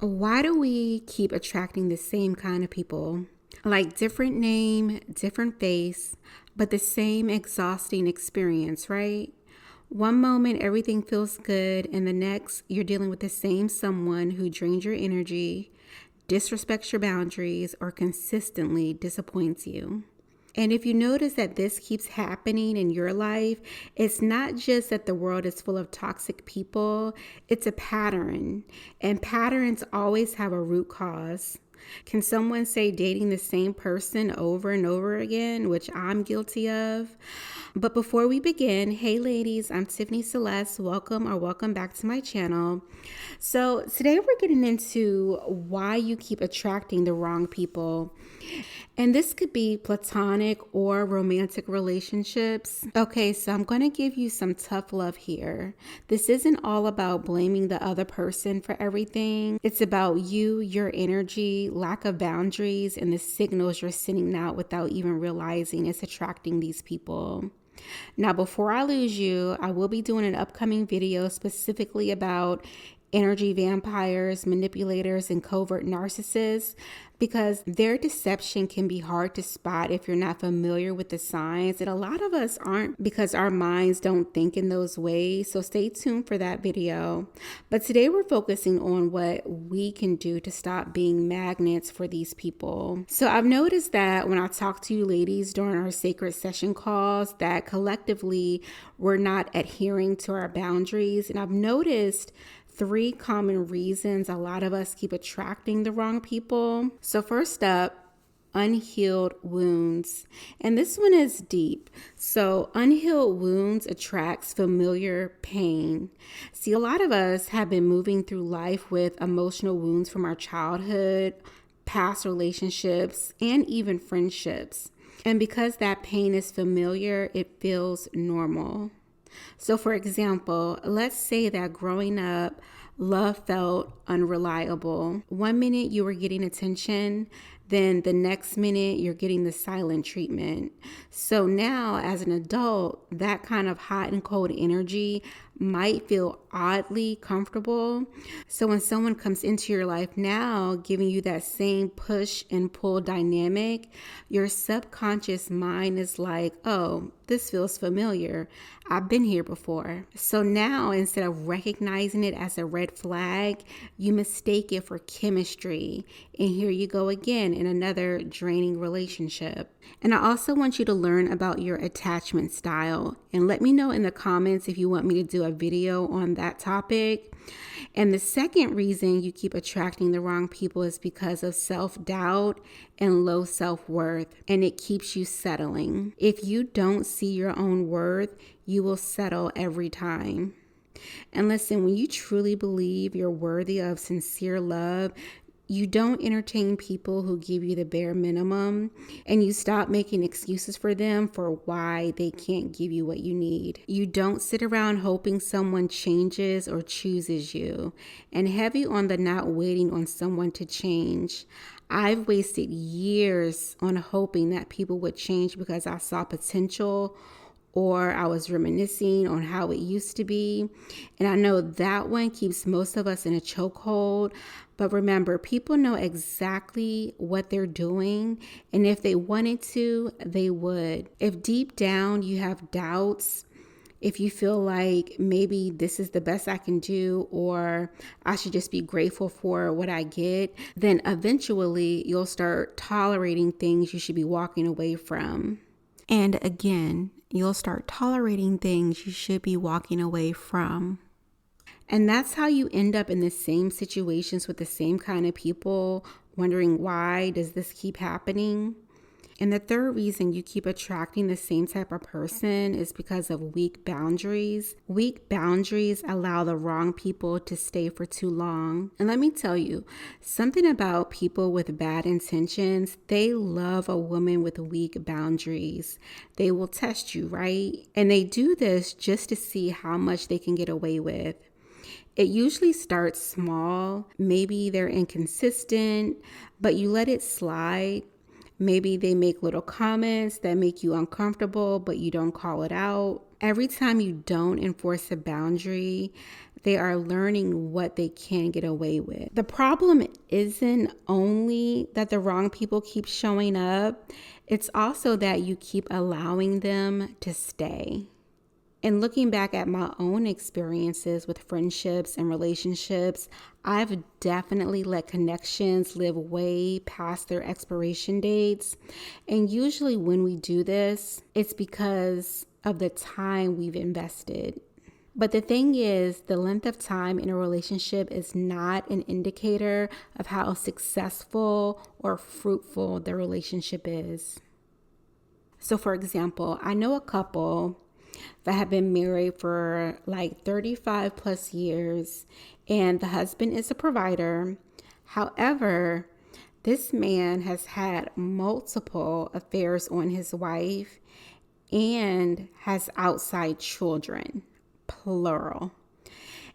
Why do we keep attracting the same kind of people? Like different name, different face, but the same exhausting experience, right? One moment everything feels good, and the next you're dealing with the same someone who drains your energy, disrespects your boundaries, or consistently disappoints you. And if you notice that this keeps happening in your life, it's not just that the world is full of toxic people, it's a pattern. And patterns always have a root cause. Can someone say dating the same person over and over again, which I'm guilty of? But before we begin, hey ladies, I'm Tiffany Celeste. Welcome back to my channel. So today we're getting into why you keep attracting the wrong people. And this could be platonic or romantic relationships. Okay, so I'm going to give you some tough love here. This isn't all about blaming the other person for everything. It's about you, your energy, lack of boundaries, and the signals you're sending out without even realizing it's attracting these people. Now, before I lose you, I will be doing an upcoming video specifically about energy vampires, manipulators, and covert narcissists, because their deception can be hard to spot if you're not familiar with the signs. And a lot of us aren't, because our minds don't think in those ways. So stay tuned for that video. But today we're focusing on what we can do to stop being magnets for these people. So I've noticed that when I talk to you ladies during our sacred session calls, that collectively we're not adhering to our boundaries. And I've noticed 3 common reasons a lot of us keep attracting the wrong people. So first up, unhealed wounds. And this one is deep. So unhealed wounds attracts familiar pain. See, a lot of us have been moving through life with emotional wounds from our childhood, past relationships, and even friendships. And because that pain is familiar, it feels normal. So for example, let's say that growing up, love felt unreliable. One minute you were getting attention, then the next minute you're getting the silent treatment. So now as an adult, that kind of hot and cold energy might feel oddly comfortable. So when someone comes into your life now, giving you that same push and pull dynamic, your subconscious mind is like, oh, this feels familiar. I've been here before. So now instead of recognizing it as a red flag, you mistake it for chemistry. And here you go again in another draining relationship. And I also want you to learn about your attachment style. And let me know in the comments if you want me to do a video on that topic. And the second reason you keep attracting the wrong people is because of self-doubt and low self-worth. And it keeps you settling. If you don't see your own worth, you will settle every time. And listen, when you truly believe you're worthy of sincere love, you don't entertain people who give you the bare minimum, and you stop making excuses for them for why they can't give you what you need. You don't sit around hoping someone changes or chooses you, and heavy on the not waiting on someone to change. I've wasted years on hoping that people would change because I saw potential, or I was reminiscing on how it used to be. And I know that one keeps most of us in a chokehold. But remember, people know exactly what they're doing. And if they wanted to, they would. If deep down you have doubts, if you feel like maybe this is the best I can do, or I should just be grateful for what I get, then eventually you'll start tolerating things you should be walking away from. And again, you'll start tolerating things you should be walking away from. And that's how you end up in the same situations with the same kind of people, wondering why does this keep happening? And the third reason you keep attracting the same type of person is because of weak boundaries. Weak boundaries allow the wrong people to stay for too long. And let me tell you, something about people with bad intentions, they love a woman with weak boundaries. They will test you, right? And they do this just to see how much they can get away with. It usually starts small. Maybe they're inconsistent, but you let it slide. Maybe they make little comments that make you uncomfortable, but you don't call it out. Every time you don't enforce a boundary, They are learning what they can get away with. The problem isn't only that the wrong people keep showing up, it's also that you keep allowing them to stay. And looking back at my own experiences with friendships and relationships, I've definitely let connections live way past their expiration dates. And usually when we do this, it's because of the time we've invested. But the thing is, the length of time in a relationship is not an indicator of how successful or fruitful the relationship is. So for example, I know a couple that have been married for like 35 plus years, and the husband is a provider. However, this man has had multiple affairs on his wife and has outside children, plural.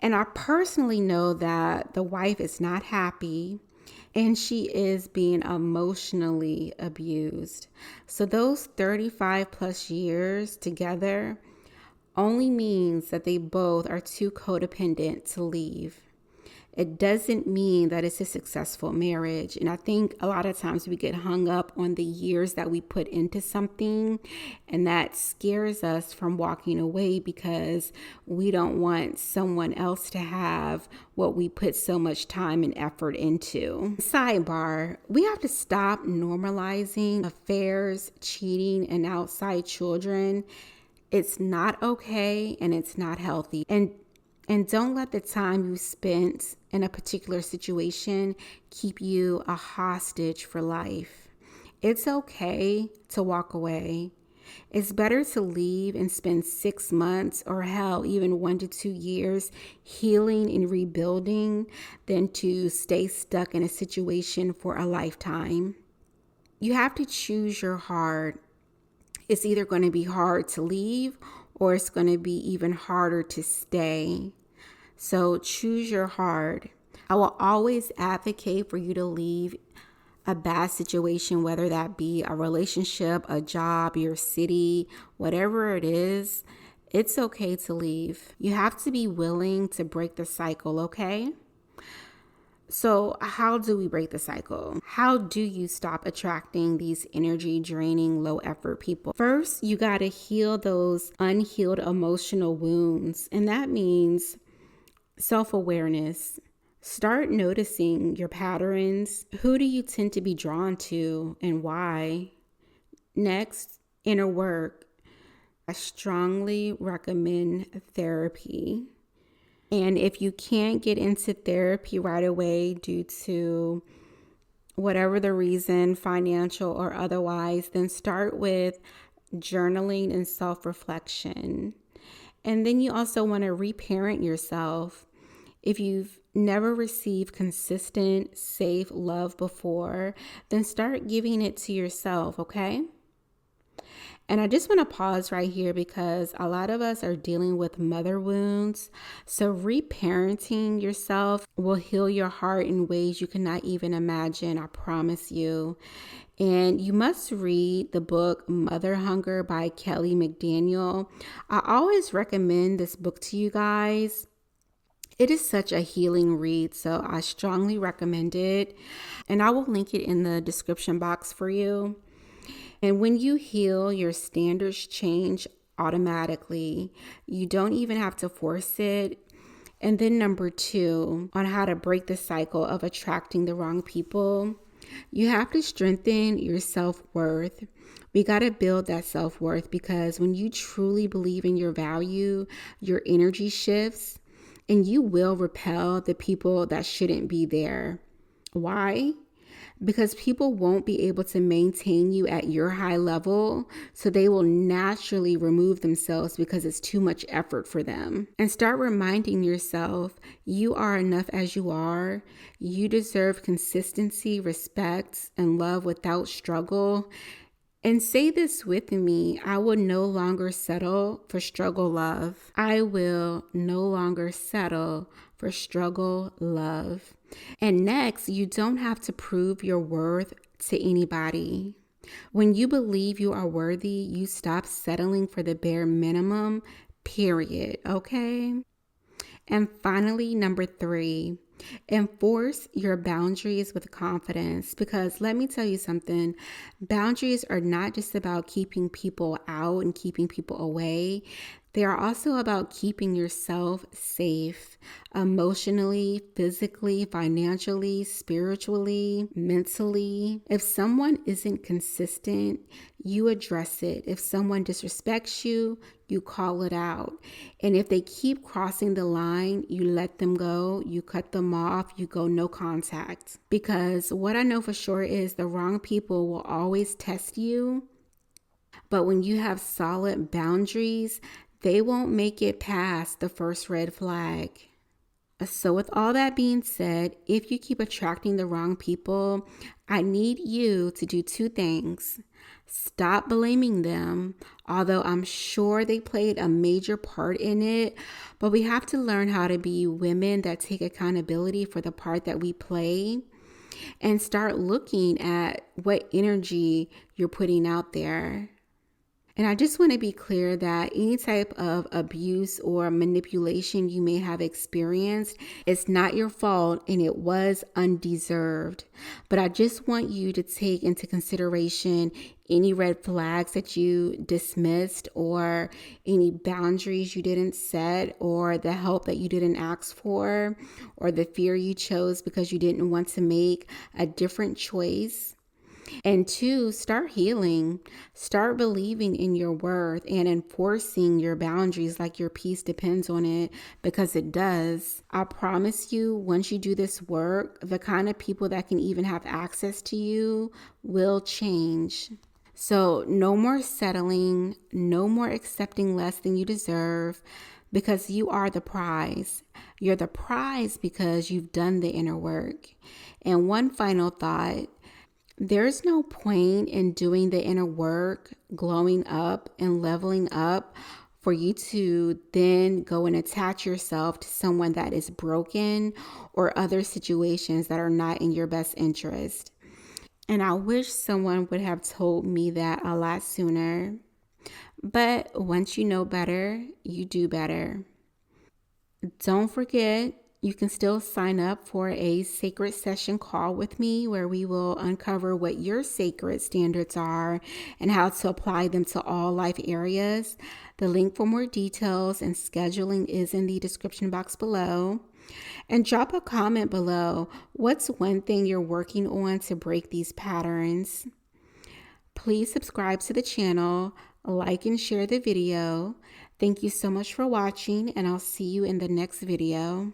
And I personally know that the wife is not happy and she is being emotionally abused. So those 35 plus years together only means that they both are too codependent to leave. It doesn't mean that it's a successful marriage. And I think a lot of times we get hung up on the years that we put into something, and that scares us from walking away because we don't want someone else to have what we put so much time and effort into. Sidebar, we have to stop normalizing affairs, cheating, and outside children. It's not okay and it's not healthy. And don't let the time you spent in a particular situation keep you a hostage for life. It's okay to walk away. It's better to leave and spend 6 months or hell, even 1 to 2 years healing and rebuilding than to stay stuck in a situation for a lifetime. You have to choose your heart. It's either going to be hard to leave or it's going to be even harder to stay. So choose your heart. I will always advocate for you to leave a bad situation, whether that be a relationship, a job, your city, whatever it is. It's okay to leave. You have to be willing to break the cycle, okay? So how do we break the cycle? How do you stop attracting these energy draining, low effort people? First, you got to heal those unhealed emotional wounds. And that means self-awareness. Start noticing your patterns. Who do you tend to be drawn to and why? Next, inner work. I strongly recommend therapy. And if you can't get into therapy right away due to whatever the reason, financial or otherwise, then start with journaling and self-reflection. And then you also want to reparent yourself. If you've never received consistent, safe love before, then start giving it to yourself, okay? And I just want to pause right here because a lot of us are dealing with mother wounds. So reparenting yourself will heal your heart in ways you cannot even imagine, I promise you. And you must read the book Mother Hunger by Kelly McDaniel. I always recommend this book to you guys. It is such a healing read, so I strongly recommend it. And I will link it in the description box for you. And when you heal, your standards change automatically. You don't even have to force it. And then number 2, on how to break the cycle of attracting the wrong people, you have to strengthen your self-worth. We got to build that self-worth because when you truly believe in your value, your energy shifts and you will repel the people that shouldn't be there. Why? Because people won't be able to maintain you at your high level, so they will naturally remove themselves because it's too much effort for them. And start reminding yourself, you are enough as you are. You deserve consistency, respect, and love without struggle. And say this with me, I will no longer settle for struggle love. I will no longer settle for struggle love. And next, you don't have to prove your worth to anybody. When you believe you are worthy, you stop settling for the bare minimum, period, okay? And finally, number 3, enforce your boundaries with confidence. Because let me tell you something, boundaries are not just about keeping people out and keeping people away. They are also about keeping yourself safe emotionally, physically, financially, spiritually, mentally. If someone isn't consistent, you address it. If someone disrespects you, you call it out. And if they keep crossing the line, you let them go, you cut them off, you go no contact. Because what I know for sure is the wrong people will always test you. But when you have solid boundaries, they won't make it past the first red flag. So with all that being said, if you keep attracting the wrong people, I need you to do 2 things. Stop blaming them, although I'm sure they played a major part in it, but we have to learn how to be women that take accountability for the part that we play and start looking at what energy you're putting out there. And I just want to be clear that any type of abuse or manipulation you may have experienced, it's not your fault and it was undeserved. But I just want you to take into consideration any red flags that you dismissed or any boundaries you didn't set or the help that you didn't ask for or the fear you chose because you didn't want to make a different choice. And 2, start healing. Start believing in your worth and enforcing your boundaries like your peace depends on it, because it does. I promise you, once you do this work, the kind of people that can even have access to you will change. So no more settling, no more accepting less than you deserve, because you are the prize. You're the prize because you've done the inner work. And one final thought. There's no point in doing the inner work, glowing up and leveling up for you to then go and attach yourself to someone that is broken or other situations that are not in your best interest. And I wish someone would have told me that a lot sooner. But once you know better, you do better. Don't forget, you can still sign up for a sacred session call with me where we will uncover what your sacred standards are and how to apply them to all life areas. The link for more details and scheduling is in the description box below. And drop a comment below. What's one thing you're working on to break these patterns? Please subscribe to the channel, like and share the video. Thank you so much for watching, and I'll see you in the next video.